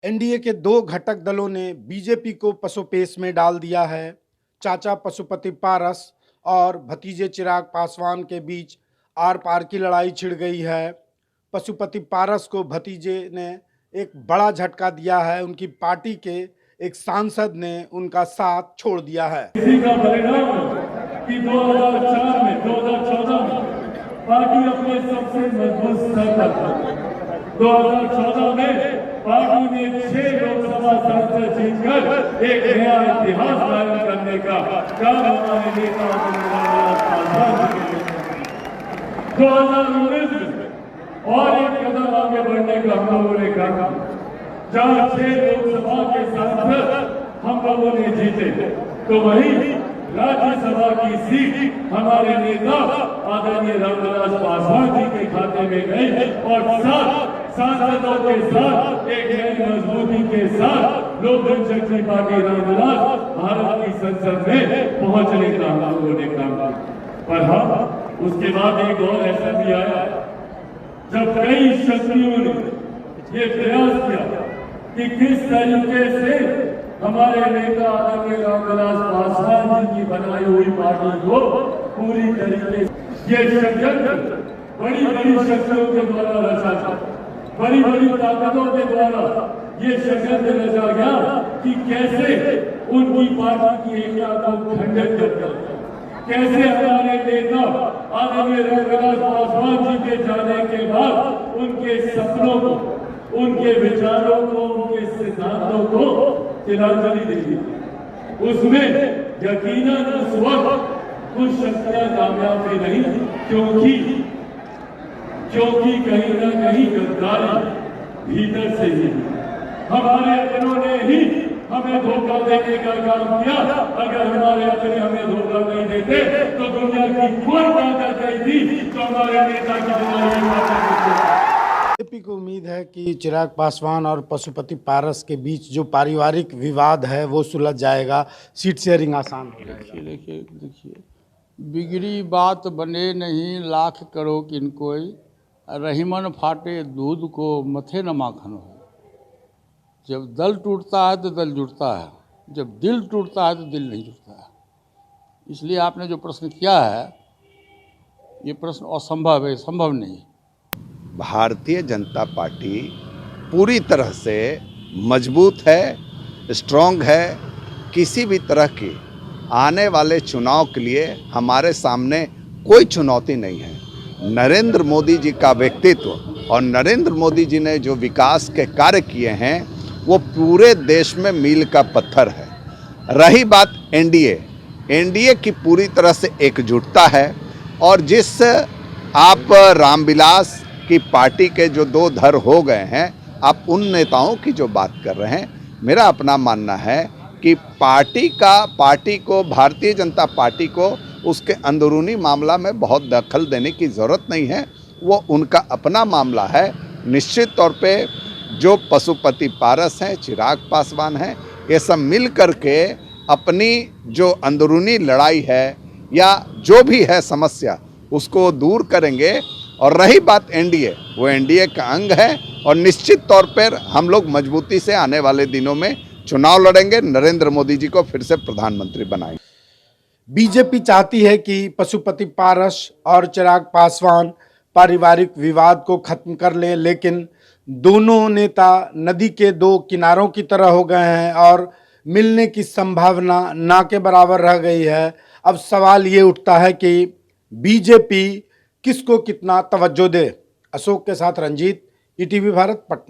NDA के दो घटक दलों ने बीजेपी को पसोपेश में डाल दिया है। चाचा पशुपति पारस और भतीजे चिराग पासवान के बीच आर पार की लड़ाई छिड़ गई है। पशुपति पारस को भतीजे ने एक बड़ा झटका दिया है। उनकी पार्टी के एक सांसद ने उनका साथ छोड़ दिया है। इसी का परिणाम कि 2004 में 2014 में पार्टी अपने सबसे मजबूत स्तर पर 2014 में पार्टी ने 6 लोकसभा संसद जीतकर एक नया इतिहास कायम करने का काम हमारे नेता 2019 में और एक कदम आगे बढ़ने का हम लोगों ने कहा, जहां 6 लोकसभा के सांसद हम लोगों ने जीते, तो वहीं राज्यसभा की सीट हमारे नेता आदरणीय रामविलास पासवान जी के खाते में गई और साथ सांसदों के साथ एक नई मजबूती के साथ लोक जनशक्ति पार्टी रामविलास भारत की संसद में पहुंचने का हम लोगों ने काम किया। पर हाँ, उसके बाद एक और ऐसा भी आया जब कई शक्तियों ने ये प्रयास किया कि किस तरीके से हमारे नेता आदरणीय रामविलास पासवान जी की बनाई हुई पार्टी को पूरी तरीके से ये षड्यंत्र बड़ी बड़ी शक्तियों के द्वारा रचा था, बड़ी बड़ी ताकतों के द्वारा ये षड्यंत्र रचा गया कि कैसे उनकी पार्टी की एकता को खंडित कर, कैसे हमारे नेता आदरणीय रामविलास पासवान जी के जाने के बाद उनके सपनों को, उनके विचारों को, उनके सिद्धांतों को तिलांजलि देगी। उसमें यकीनन उस वक्त कुछ शक्तियां कामयाब भी नहीं, क्योंकि कहीं ना कहीं गद्दारी भीतर से ही हमारे अपनों ने ही हमें धोखा देने का काम किया। अगर हमारे अपने हमें धोखा नहीं देते तो दुनिया की कोई ताकत नहीं थी तो हमारे नेता की बीजेपी को उम्मीद है कि चिराग पासवान और पशुपति पारस के बीच जो पारिवारिक विवाद है वो सुलझ जाएगा, सीट शेयरिंग आसान हो जाएगा। देखिए, बिगड़ी बात बने नहीं लाख करो किन कोई, रहीमन फाटे दूध को मथे न माखन हो। जब दल टूटता है तो दल जुड़ता है, जब दिल टूटता है तो दिल नहीं जुड़ता है। इसलिए आपने जो प्रश्न किया है ये प्रश्न असंभव है, संभव नहीं। भारतीय जनता पार्टी पूरी तरह से मजबूत है, स्ट्रॉन्ग है। किसी भी तरह की आने वाले चुनाव के लिए हमारे सामने कोई चुनौती नहीं है। नरेंद्र मोदी जी का व्यक्तित्व और नरेंद्र मोदी जी ने जो विकास के कार्य किए हैं वो पूरे देश में मील का पत्थर है। रही बात एनडीए की पूरी तरह से एकजुटता है और जिस आप रामविलास की पार्टी के जो दो धड़ हो गए हैं, आप उन नेताओं की जो बात कर रहे हैं, मेरा अपना मानना है कि पार्टी को भारतीय जनता पार्टी को उसके अंदरूनी मामला में बहुत दखल देने की ज़रूरत नहीं है। वो उनका अपना मामला है। निश्चित तौर पे जो पशुपति पारस हैं, चिराग पासवान हैं, ये सब मिल करके अपनी जो अंदरूनी लड़ाई है या जो भी है समस्या उसको दूर करेंगे। और रही बात एनडीए, वो एनडीए का अंग है और निश्चित तौर पर हम लोग मजबूती से आने वाले दिनों में चुनाव लड़ेंगे, नरेंद्र मोदी जी को फिर से प्रधानमंत्री बनाएंगे। बीजेपी चाहती है कि पशुपति पारस और चिराग पासवान पारिवारिक विवाद को खत्म कर लें, लेकिन दोनों नेता नदी के दो किनारों की तरह हो गए हैं और मिलने की संभावना ना के बराबर रह गई है। अब सवाल ये उठता है कि बीजेपी किसको कितना तवज्जो दे। अशोक के साथ रंजीत, ईटीवी भारत, पटना।